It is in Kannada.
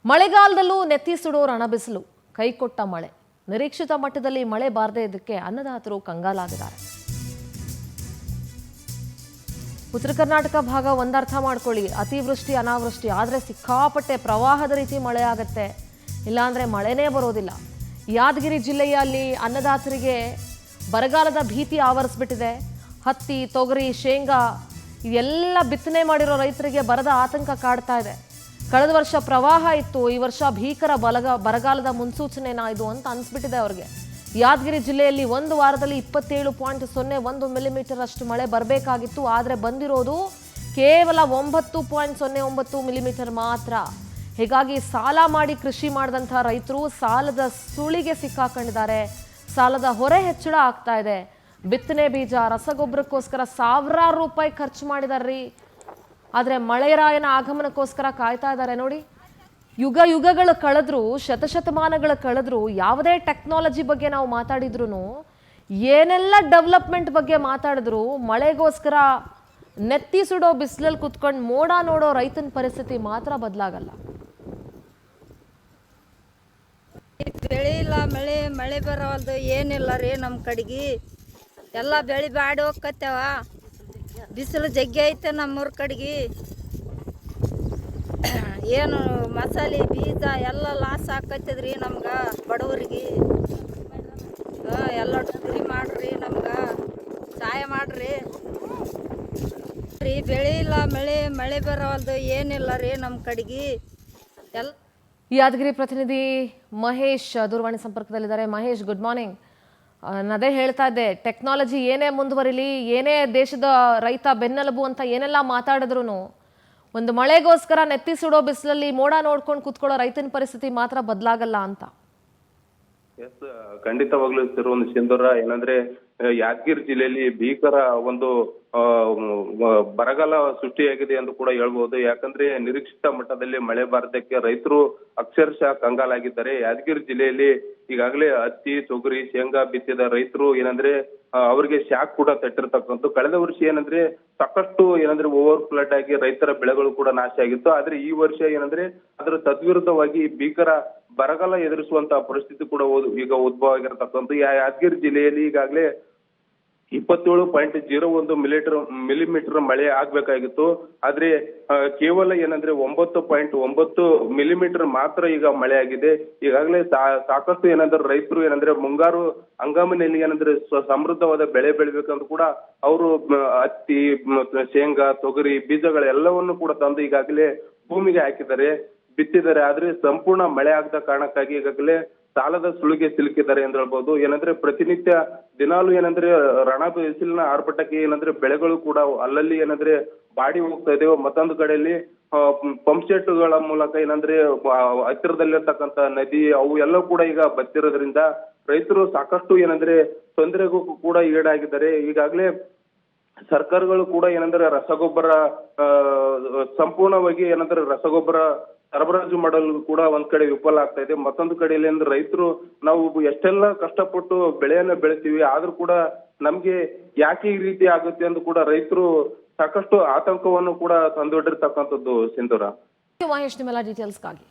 ಮಳೆಗಾಲದಲ್ಲೂ ನೆತ್ತಿ ಸುಡೋ ರಣಬಿಸಿಲು, ಕೈಕೊಟ್ಟ ಮಳೆ. ನಿರೀಕ್ಷಿತ ಮಟ್ಟದಲ್ಲಿ ಮಳೆ ಬಾರದೇ ಇದ್ದಕ್ಕೆ ಅನ್ನದಾತರು ಕಂಗಾಲಾಗಿದ್ದಾರೆ. ಉತ್ತರ ಕರ್ನಾಟಕ ಭಾಗ ಒಂದರ್ಥ ಮಾಡ್ಕೊಳ್ಳಿ, ಅತಿವೃಷ್ಟಿ ಅನಾವೃಷ್ಟಿ ಆದರೆ ಸಿಕ್ಕಾಪಟ್ಟೆ ಪ್ರವಾಹದ ರೀತಿ ಮಳೆ ಆಗುತ್ತೆ, ಇಲ್ಲಾಂದ್ರೆ ಮಳೆನೇ ಬರೋದಿಲ್ಲ. ಯಾದಗಿರಿ ಜಿಲ್ಲೆಯಲ್ಲಿ ಅನ್ನದಾತರಿಗೆ ಬರಗಾಲದ ಭೀತಿ ಆವರಿಸ್ಬಿಟ್ಟಿದೆ. ಹತ್ತಿ, ತೊಗರಿ, ಶೇಂಗಾ ಇವೆಲ್ಲ ಬಿತ್ತನೆ ಮಾಡಿರೋ ರೈತರಿಗೆ ಬರದ ಆತಂಕ ಕಾಡ್ತಾ ಇದೆ. ಕಳೆದ ವರ್ಷ ಪ್ರವಾಹ ಇತ್ತು, ಈ ವರ್ಷ ಭೀಕರ ಬರಗಾಲದ ಮುನ್ಸೂಚನೆನಾ ಇದು ಅಂತ ಅನ್ಸ್ಬಿಟ್ಟಿದೆ ಅವ್ರಿಗೆ. ಯಾದಗಿರಿ ಜಿಲ್ಲೆಯಲ್ಲಿ ಒಂದು ವಾರದಲ್ಲಿ 27.01 ಮಿಲಿಮೀಟರ್ ಅಷ್ಟು ಮಳೆ ಬರಬೇಕಾಗಿತ್ತು, ಆದರೆ ಬಂದಿರೋದು ಕೇವಲ 9.09 ಮಿಲಿಮೀಟರ್ ಮಾತ್ರ. ಹೀಗಾಗಿ ಸಾಲ ಮಾಡಿ ಕೃಷಿ ಮಾಡಿದಂಥ ರೈತರು ಸಾಲದ ಸುಳಿಗೆ ಸಿಕ್ಕಾಕೊಂಡಿದ್ದಾರೆ. ಸಾಲದ ಹೊರೆ ಹೆಚ್ಚಳ ಆಗ್ತಾ ಇದೆ. ಬಿತ್ತನೆ ಬೀಜ, ರಸಗೊಬ್ಬರಕ್ಕೋಸ್ಕರ ಸಾವಿರಾರು ರೂಪಾಯಿ ಖರ್ಚು ಮಾಡಿದಾರ್ರಿ. ಆದರೆ ಮಳೆರಾಯನ ಆಗಮನಕ್ಕೋಸ್ಕರ ಕಾಯ್ತಾ ಇದ್ದಾರೆ. ನೋಡಿ, ಯುಗಗಳು ಕಳೆದ್ರು, ಶತಶತಮಾನಗಳು ಕಳೆದ್ರು, ಯಾವುದೇ ಟೆಕ್ನಾಲಜಿ ಬಗ್ಗೆ ನಾವು ಮಾತಾಡಿದ್ರು, ಏನೆಲ್ಲ ಡೆವಲಪ್ಮೆಂಟ್ ಬಗ್ಗೆ ಮಾತಾಡಿದ್ರು, ಮಳೆಗೋಸ್ಕರ ನೆತ್ತಿ ಸುಡೋ ಬಿಸಿಲಲ್ಲಿ ಕುತ್ಕೊಂಡು ಮೋಡ ನೋಡೋ ರೈತನ ಪರಿಸ್ಥಿತಿ ಮಾತ್ರ ಬದಲಾಗಲ್ಲ. ಬೆಳೆ ಇಲ್ಲ, ಮಳೆ ಬರೋಲ್ದು, ಏನಿಲ್ಲ ರೀ ನಮ್ಮ ಕಡೆಗೆ. ಎಲ್ಲ ಬೆಳೆ ಬಾಡಿ ಹೋಗ್ಕತ್ತೇವ. ಬಿಸಿಲು ಜಗ್ಗಿ ಐತೆ ನಮ್ಮೂರ ಕಡೆಗೆ. ಏನು ಮಸಾಲೆ ಬೀಜ ಎಲ್ಲ ಲಾಸ್ ಆಕತ್ತದ್ರಿ ನಮ್ಗೆ, ಬಡವರಿಗೆ. ಎಲ್ಲ ಫ್ರೀ ಮಾಡ್ರಿ, ನಮ್ಗೆ ಸಹಾಯ ಮಾಡ್ರಿ. ಬೆಳೆ ಇಲ್ಲ, ಮಳೆ ಬರೋಲ್ದು, ಏನಿಲ್ಲ ರೀ ನಮ್ಮ ಕಡೆಗೆ. ಯಾದಗಿರಿ ಪ್ರತಿನಿಧಿ ಮಹೇಶ್ ದೂರವಾಣಿ ಸಂಪರ್ಕದಲ್ಲಿದ್ದಾರೆ. Mahesh, good morning. ಅದೇ ಹೇಳ್ತಾ ಇದ್ದೆ, ಟೆಕ್ನಾಲಜಿ ಏನೇ ಮುಂದುವರಿಲಿ, ಏನೇ ದೇಶದ ರೈತ ಬೆನ್ನೆಲುಬು ಅಂತ ಏನೆಲ್ಲ ಮಾತಾಡಿದ್ರು, ಒಂದು ಮಳೆಗೋಸ್ಕರ ನೆತ್ತಿ ಸುಡೋ ಬಿಸಿಲಲ್ಲಿ ಮೋಡ ನೋಡ್ಕೊಂಡು ಕೂತ್ಕೊಳ್ಳೋ ರೈತನ ಪರಿಸ್ಥಿತಿ ಮಾತ್ರ ಬದಲಾಗಲ್ಲ ಅಂತ. ಎಸ್, ಖಂಡಿತವಾಗ್ಲೂ ಒಂದು ಸಿಂಧೂರ. ಏನಂದ್ರೆ ಯಾದಗಿರಿ ಜಿಲ್ಲೆಯಲ್ಲಿ ಭೀಕರ ಒಂದು ಬರಗಾಲ ಸೃಷ್ಟಿಯಾಗಿದೆ ಎಂದು ಕೂಡ ಹೇಳ್ಬಹುದು. ಯಾಕಂದ್ರೆ ನಿರೀಕ್ಷಿತ ಮಟ್ಟದಲ್ಲಿ ಮಳೆ ಬಾರದಕ್ಕೆ ರೈತರು ಅಕ್ಷರಶಃ ಕಂಗಾಲಾಗಿದ್ದಾರೆ. ಯಾದಗಿರಿ ಜಿಲ್ಲೆಯಲ್ಲಿ ಈಗಾಗಲೇ ಹತ್ತಿ, ತೊಗರಿ, ಶೇಂಗಾ ಬಿತ್ತಿದ ರೈತರು ಏನಂದ್ರೆ ಅವರಿಗೆ ಶಾಕ್ ಕೂಡ ತಟ್ಟಿರ್ತಕ್ಕಂಥ. ಕಳೆದ ವರ್ಷ ಏನಂದ್ರೆ ಸಾಕಷ್ಟು ಓವರ್ ಫ್ಲಡ್ ಆಗಿ ರೈತರ ಬೆಳೆಗಳು ಕೂಡ ನಾಶ ಆಗಿತ್ತು. ಆದ್ರೆ ಈ ವರ್ಷ ಏನಂದ್ರೆ ಅದರ ತದ್ವಿರುದ್ಧವಾಗಿ ಭೀಕರ ಬರಗಾಲ ಎದುರಿಸುವಂತಹ ಪರಿಸ್ಥಿತಿ ಕೂಡ ಈಗ ಉದ್ಭವ ಆಗಿರತಕ್ಕಂಥ. ಯಾದಗಿರಿ ಜಿಲ್ಲೆಯಲ್ಲಿ ಈಗಾಗಲೇ 27.01 ಮಿಲಿಮೀಟರ್ ಮಳೆ ಆಗ್ಬೇಕಾಗಿತ್ತು. ಆದ್ರೆ ಕೇವಲ ಏನಂದ್ರೆ 9.9 ಮಿಲಿಮೀಟರ್ ಮಾತ್ರ ಈಗ ಮಳೆ ಆಗಿದೆ. ಈಗಾಗಲೇ ಸಾಕಷ್ಟು ರೈತರು ಮುಂಗಾರು ಹಂಗಾಮಿನಲ್ಲಿ ಸಮೃದ್ಧವಾದ ಬೆಳೆ ಬೆಳಿಬೇಕಂತ ಕೂಡ ಅವರು ಹತ್ತಿ, ಶೇಂಗಾ, ತೊಗರಿ ಬೀಜಗಳೆಲ್ಲವನ್ನು ಕೂಡ ತಂದು ಈಗಾಗಲೇ ಭೂಮಿಗೆ ಹಾಕಿದ್ದಾರೆ, ಬಿತ್ತಿದ್ದಾರೆ. ಆದ್ರೆ ಸಂಪೂರ್ಣ ಮಳೆ ಆಗದ ಕಾರಣಕ್ಕಾಗಿ ಈಗಾಗಲೇ ಸಾಲದ ಸುಳಿಗೆ ಸಿಲುಕಿದ್ದಾರೆ ಅಂತ ಹೇಳ್ಬೋದು. ಪ್ರತಿನಿತ್ಯ ದಿನಾಲು ರಣ ಬಿಸಿಲಿನ ಆರ್ಭಟಕ್ಕೆ ಬೆಳೆಗಳು ಕೂಡ ಅಲ್ಲಲ್ಲಿ ಬಾಡಿ ಹೋಗ್ತಾ ಇದ್ದೇವೆ. ಮತ್ತೊಂದು ಕಡೆಯಲ್ಲಿ ಪಂಪ್ ಸೆಟ್ಗಳ ಮೂಲಕ ಹತ್ತಿರದಲ್ಲಿರ್ತಕ್ಕಂಥ ನದಿ ಅವು ಎಲ್ಲ ಕೂಡ ಈಗ ಬತ್ತಿರೋದ್ರಿಂದ ರೈತರು ಸಾಕಷ್ಟು ತೊಂದರೆಗೂ ಕೂಡ ಈಡಾಗಿದ್ದಾರೆ. ಈಗಾಗಲೇ ಸರ್ಕಾರಗಳು ಕೂಡ ರಸಗೊಬ್ಬರ ಸಂಪೂರ್ಣವಾಗಿ ರಸಗೊಬ್ಬರ ಸರಬರಾಜು ಮಾಡಲು ಕೂಡ ಒಂದ್ ಕಡೆ ವಿಫಲ ಆಗ್ತಾ ಇದೆ. ಮತ್ತೊಂದು ಕಡೆಯಲ್ಲಿ ರೈತರು ನಾವು ಎಷ್ಟೆಲ್ಲ ಕಷ್ಟಪಟ್ಟು ಬೆಳೆಯನ್ನ ಬೆಳಿತೀವಿ, ಆದ್ರೂ ಕೂಡ ನಮ್ಗೆ ಯಾಕೆ ಈ ರೀತಿ ಆಗುತ್ತೆ ಅಂತ ಕೂಡ ರೈತರು ಸಾಕಷ್ಟು ಆತಂಕವನ್ನು ಕೂಡ ತಂದೊಡ್ಡಿರ್ತಕ್ಕಂಥದ್ದು. ಸಿಂಧೂರ, ಮಹೇಶ್, ನಿಮ್ಮೆಲ್ಲ ಡೀಟೇಲ್ಸ್ಗಾಗಿ